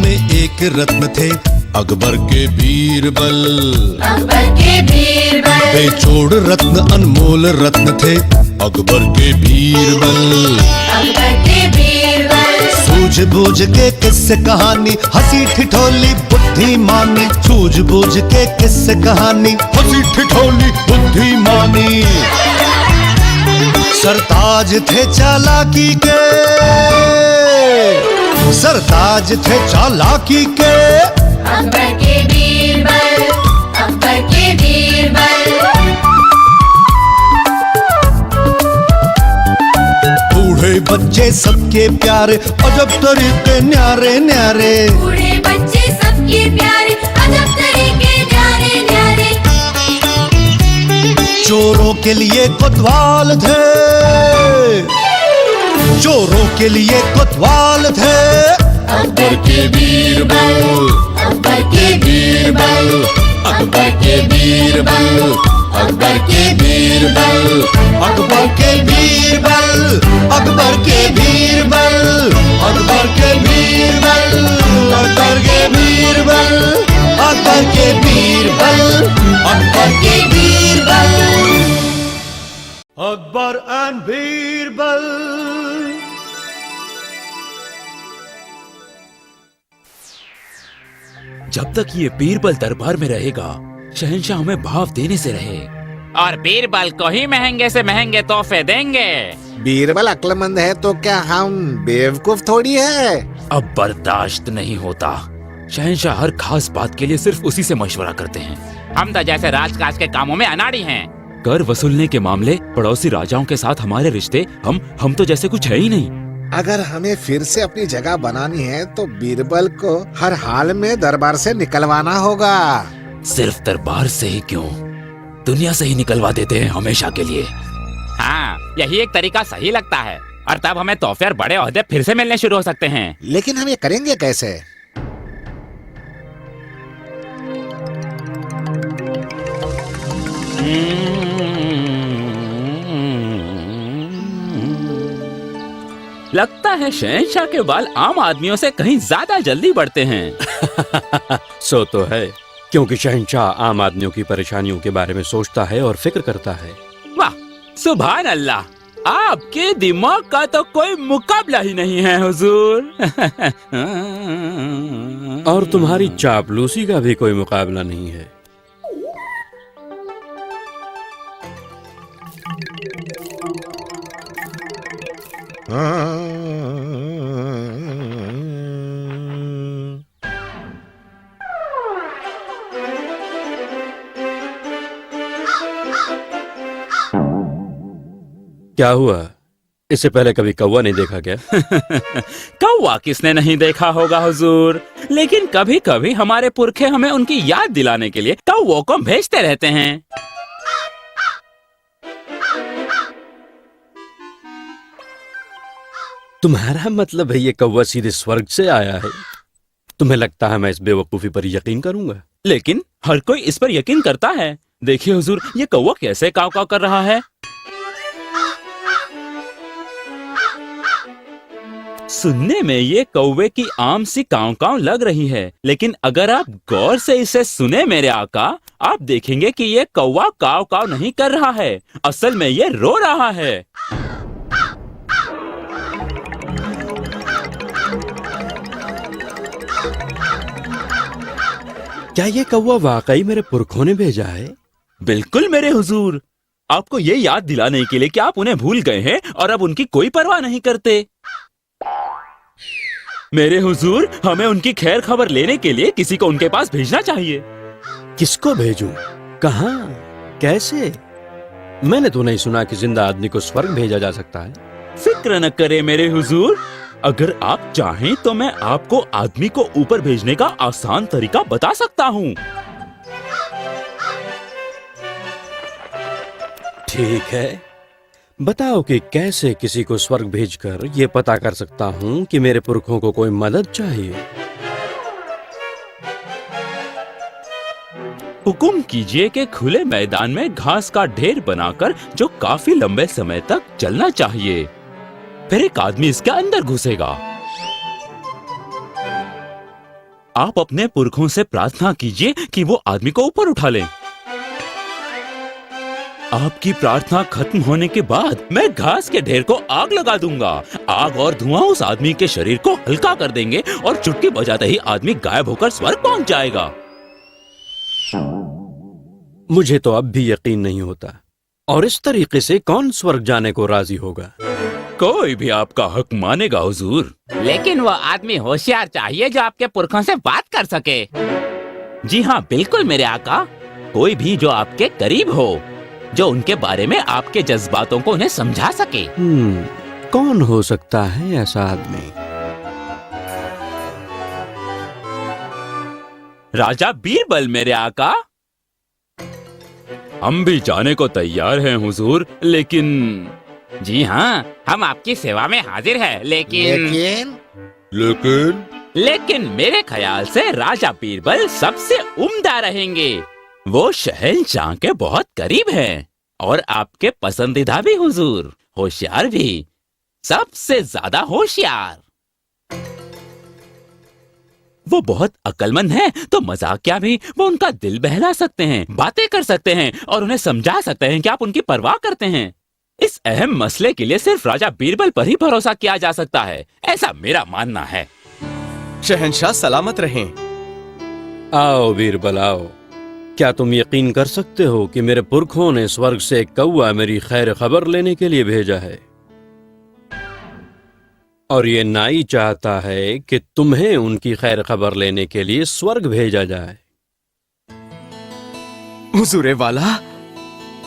में एक रत्न थे अकबर के बीरबल। अकबर के बीरबल। बेजोड़ रत्न अनमोल रत्न थे अकबर के बीरबल। अकबर के बीरबल। सूझबूझ के किस्से कहानी हंसी ठिठोली बुद्धिमानी। सूझबूझ के किस्से कहानी हंसी ठिठोली बुद्धिमानी। सरताज थे चालाकी के, सरताज थे चालाकी के। अकबर के बीरबल। अकबर के बीरबल। बूढ़े बच्चे सबके प्यारे अजब तरीके न्यारे न्यारे। बूढ़े बच्चे सबके प्यारे अजब तरीके न्यारे न्यारे। चोरों के लिए कोतवाल थे, चोरों के लिए कोतवाल थे अकबर के बीरबल। अकबर के बीरबल। अकबर के बीरबल। अकबर के बीरबल। अकबर के बीरबल। अकबर के बीरबल। अकबर के बीरबल। अकबर के बीरबल। अकबर के बीरबल। अकबर के बीरबल। अकबर एंड बीरबल। जब तक ये बीरबल दरबार में रहेगा शहंशाह हमें भाव देने से रहे और बीरबल को ही महंगे से महंगे तोहफे देंगे। बीरबल अक्लमंद है तो क्या हम बेवकूफ थोड़ी है। अब बर्दाश्त नहीं होता। शहंशाह हर खास बात के लिए सिर्फ उसी से मशवरा करते हैं। हम तो जैसे राजकाज के कामों में अनाड़ी हैं। कर वसूलने के मामले पड़ोसी राजाओं के साथ हमारे रिश्ते हम तो जैसे कुछ है ही नहीं। अगर हमें फिर से अपनी जगह बनानी है तो बीरबल को हर हाल में दरबार से निकलवाना होगा। सिर्फ दरबार से ही क्यों, दुनिया से ही निकलवा देते हैं हमेशा के लिए। हाँ, यही एक तरीका सही लगता है और तब हमें तोहफे और बड़े ओहदे फिर से मिलने शुरू हो सकते हैं। लेकिन हम ये करेंगे कैसे? लगता है शहंशाह के बाल आम आदमियों से कहीं ज्यादा जल्दी बढ़ते हैं। सो तो है, क्योंकि शहंशाह आम आदमियों की परेशानियों के बारे में सोचता है और फिक्र करता है। वाह, सुभान अल्लाह, आपके दिमाग का तो कोई मुकाबला ही नहीं है हुजूर। और तुम्हारी चापलूसी का भी कोई मुकाबला नहीं है। क्या हुआ? इससे पहले कभी कौवा नहीं देखा क्या? कौवा किसने नहीं देखा होगा हुजूर, लेकिन कभी कभी हमारे पुरखे हमें उनकी याद दिलाने के लिए कौवों को भेजते रहते हैं। तुम्हारा मतलब है ये कौवा सीधे स्वर्ग से आया है? तुम्हें लगता है मैं इस बेवकूफी पर यकीन करूंगा? लेकिन हर कोई इस पर यकीन करता है। देखिए हुजूर, ये कौवा कैसे काव काव कर रहा है। सुनने में ये कौवे की आम सी काव काव लग रही है, लेकिन अगर आप गौर से इसे सुने मेरे आका, आप देखेंगे कि ये कौवा काव काव नहीं कर रहा है, असल में ये रो रहा है। क्या ये कौवा वाकई मेरे पुरखों ने भेजा है? बिल्कुल मेरे हुजूर, आपको ये याद दिलाने के लिए कि आप उन्हें भूल गए हैं और अब उनकी कोई परवाह नहीं करते। मेरे हुजूर, हमें उनकी खैर खबर लेने के लिए किसी को उनके पास भेजना चाहिए। किसको भेजूं? कहाँ? कैसे? मैंने तो नहीं सुना कि जिंदा आदमी को स्वर्ग भेजा जा सकता है। फिक्र न करें मेरे हुजूर, अगर आप चाहें तो मैं आपको आदमी को ऊपर भेजने का आसान तरीका बता सकता हूँ। ठीक है, बताओ कि कैसे किसी को स्वर्ग भेजकर ये पता कर सकता हूँ कि मेरे पुरखों को कोई मदद चाहिए। हुकुम कीजिए कि खुले मैदान में घास का ढेर बनाकर जो काफी लंबे समय तक चलना चाहिए, फिर एक आदमी इसके अंदर घुसेगा। आप अपने पुरखों से प्रार्थना कीजिए कि वो आदमी को ऊपर उठा लें। आपकी प्रार्थना खत्म होने के बाद मैं घास के ढेर को आग लगा दूंगा। आग और धुआं उस आदमी के शरीर को हल्का कर देंगे और चुटकी बजाते ही आदमी गायब होकर स्वर्ग पहुंच जाएगा। मुझे तो अब भी यकीन नहीं होता। और इस तरीके से कौन स्वर्ग जाने को राजी होगा? कोई भी आपका हक मानेगा हुजूर। लेकिन वो आदमी होशियार चाहिए जो आपके पुरखों से बात कर सके। जी हाँ, बिल्कुल मेरे आका। कोई भी जो आपके करीब हो, जो उनके बारे में आपके जज्बातों को उन्हें समझा सके। कौन हो सकता है ऐसा आदमी? राजा बीरबल मेरे आका। हम भी जाने को तैयार हैं हुजूर, लेकिन जी हाँ, हम आपकी सेवा में हाजिर हैं, लेकिन मेरे ख्याल से राजा बीरबल सबसे उम्दा रहेंगे। वो शहंशाह के बहुत करीब हैं और आपके पसंदीदा भी हुजूर, होशियार भी, सबसे ज्यादा होशियार। वो बहुत अक्लमंद हैं, तो मजाकिया भी वो उनका दिल बहला सकते हैं, बातें कर सकते हैं और उन्हें समझा सकते हैं कि आप उनकी परवाह करते हैं। इस अहम मसले के लिए सिर्फ राजा बीरबल पर ही भरोसा किया जा सकता है, ऐसा मेरा मानना है। शहंशाह सलामत रहें। आओ बीरबल आओ। क्या तुम यकीन कर सकते हो कि मेरे पुरखों ने स्वर्ग से एक कौवा मेरी खैर खबर लेने के लिए भेजा है? और ये नाई चाहता है कि तुम्हें उनकी खैर खबर लेने के लिए स्वर्ग भेजा जाए। हुजूरे वाला,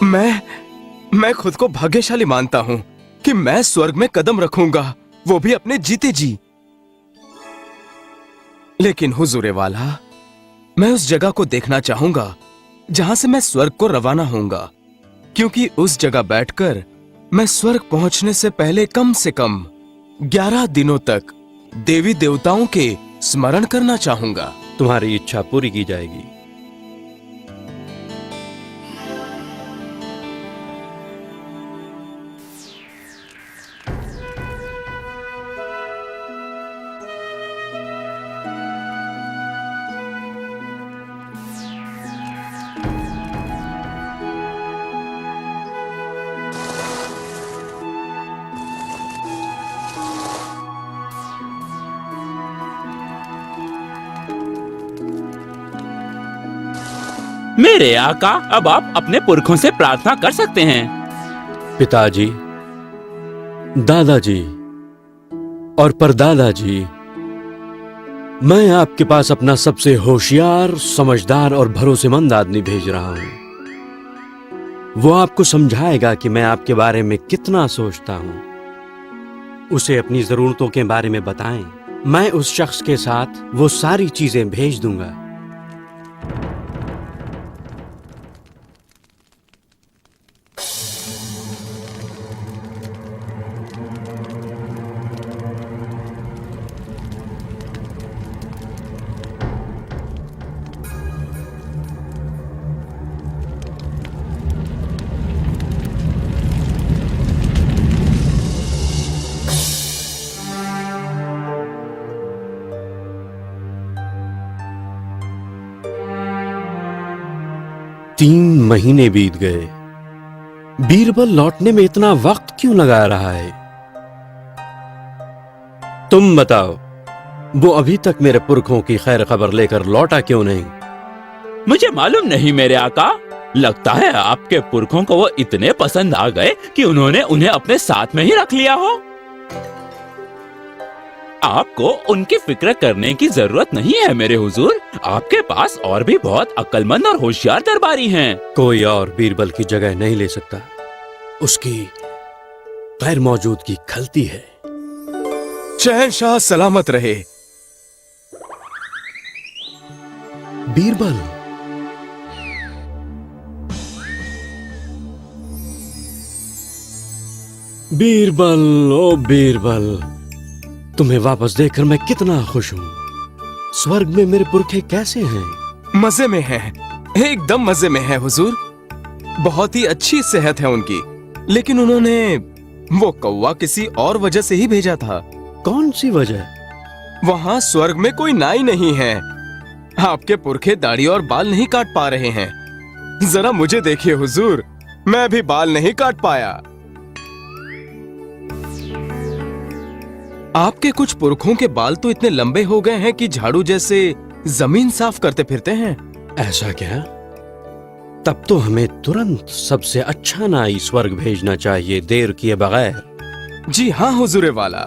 मैं खुद को भाग्यशाली मानता हूँ कि मैं स्वर्ग में कदम रखूंगा, वो भी अपने जीते जी। लेकिन हुजूरे वाला, मैं उस जगह को देखना चाहूंगा जहां से मैं स्वर्ग को रवाना होऊंगा, क्योंकि उस जगह बैठकर मैं स्वर्ग पहुंचने से पहले कम से कम 11 दिनों तक देवी देवताओं के स्मरण करना चाहूंगा। तुम्हारी इच्छा पूरी की जाएगी। मेरे आका, अब आप अपने पुरखों से प्रार्थना कर सकते हैं। पिताजी, दादाजी और परदादाजी, मैं आपके पास अपना सबसे होशियार, समझदार और भरोसेमंद आदमी भेज रहा हूं। वो आपको समझाएगा कि मैं आपके बारे में कितना सोचता हूं। उसे अपनी जरूरतों के बारे में बताएं। मैं उस शख्स के साथ वो सारी चीजें भेज दूंगा। तीन महीने बीत गए। बीरबल लौटने में इतना वक्त क्यों लगा रहा है? तुम बताओ, वो अभी तक मेरे पुरखों की खैर खबर लेकर लौटा क्यों नहीं? मुझे मालूम नहीं मेरे आका। लगता है आपके पुरखों को वो इतने पसंद आ गए कि उन्होंने उन्हें अपने साथ में ही रख लिया हो। आपको उनकी फिक्र करने की जरूरत नहीं है मेरे हुजूर। आपके पास और भी बहुत अक्लमंद और होशियार दरबारी हैं। कोई और बीरबल की जगह नहीं ले सकता। उसकी गैर मौजूदगी खलती है। शहंशाह सलामत रहे। बीरबल, बीरबल, ओ बीरबल, तुम्हें वापस देखकर मैं कितना खुश हूँ। स्वर्ग में मेरे पुरखे कैसे हैं? मजे में हैं, एकदम मजे में हैं हुजूर। बहुत ही अच्छी सेहत है उनकी। लेकिन उन्होंने वो कौवा किसी और वजह से ही भेजा था। कौन सी वजह? वहाँ स्वर्ग में कोई नाई नहीं है, आपके पुरखे दाढ़ी और बाल नहीं काट पा रहे हैं। जरा मुझे देखिए हुजूर, मैं भी बाल नहीं काट पाया। आपके कुछ पुरखों के बाल तो इतने लंबे हो गए हैं कि झाड़ू जैसे जमीन साफ करते फिरते हैं। ऐसा क्या? तब तो हमें तुरंत सबसे अच्छा नाई स्वर्ग भेजना चाहिए, देर किए बगैर। जी हाँ हुजूर वाला,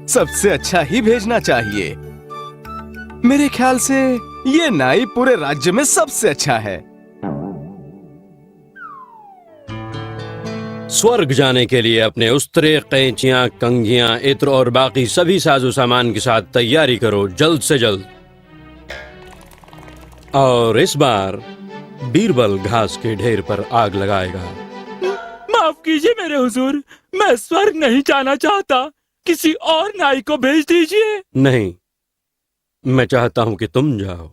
सबसे अच्छा ही भेजना चाहिए। मेरे ख्याल से ये नाई पूरे राज्य में सबसे अच्छा है। स्वर्ग जाने के लिए अपने उस्तरे, कैंचियां, कंघियां, इत्र और बाकी सभी साजो सामान के साथ तैयारी करो, जल्द से जल्द। और इस बार बीरबल घास के ढेर पर आग लगाएगा। माफ कीजिए मेरे हुजूर, मैं स्वर्ग नहीं जाना चाहता, किसी और नाई को भेज दीजिए। नहीं, मैं चाहता हूं कि तुम जाओ।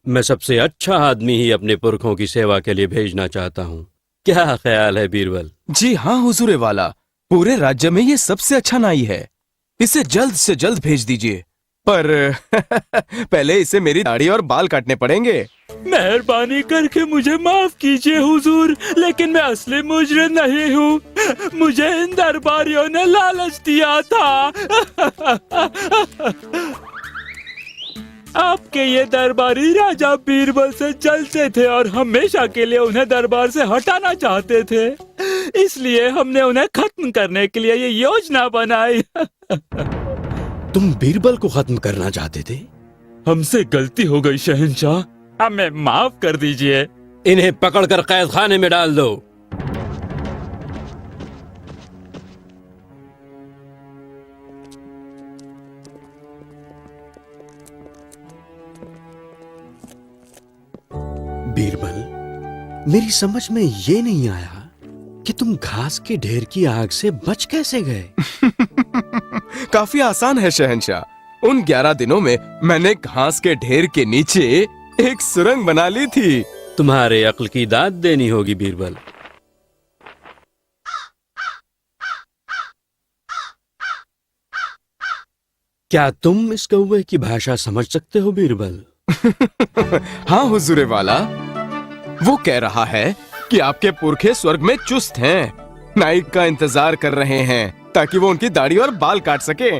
मैं सबसे अच्छा आदमी ही अपने पुरखों की सेवा के लिए भेजना चाहता हूं। क्या ख्याल है बीरबल? जी हाँ हुजूर वाला, पूरे राज्य में ये सबसे अच्छा नाई है। इसे जल्द से जल्द भेज दीजिए, पर पहले इसे मेरी दाढ़ी और बाल काटने पड़ेंगे। मेहरबानी करके मुझे माफ कीजिए हुजूर, लेकिन मैं असली मुजरिम नहीं हूँ। मुझे इन दरबारियों ने लालच दिया था। आपके ये दरबारी राजा बीरबल से जलते थे और हमेशा के लिए उन्हें दरबार से हटाना चाहते थे, इसलिए हमने उन्हें खत्म करने के लिए ये योजना बनाई। तुम बीरबल को खत्म करना चाहते थे? हमसे गलती हो गई शहंशाह, हमें माफ कर दीजिए। इन्हें पकड़कर कैद खाने में डाल दो। बीरबल, मेरी समझ में ये नहीं आया कि तुम घास के ढेर की आग से बच कैसे गए? काफी आसान है शहंशाह। उन 11 दिनों में मैंने घास के ढेर के नीचे एक सुरंग बना ली थी। तुम्हारे अक्ल की दाद देनी होगी बीरबल। क्या तुम इस कौवे की भाषा समझ सकते हो बीरबल? हाँ हुजूर वाला, वो कह रहा है कि आपके पुरखे स्वर्ग में चुस्त हैं, नाइक का इंतजार कर रहे हैं ताकि वो उनकी दाढ़ी और बाल काट सके।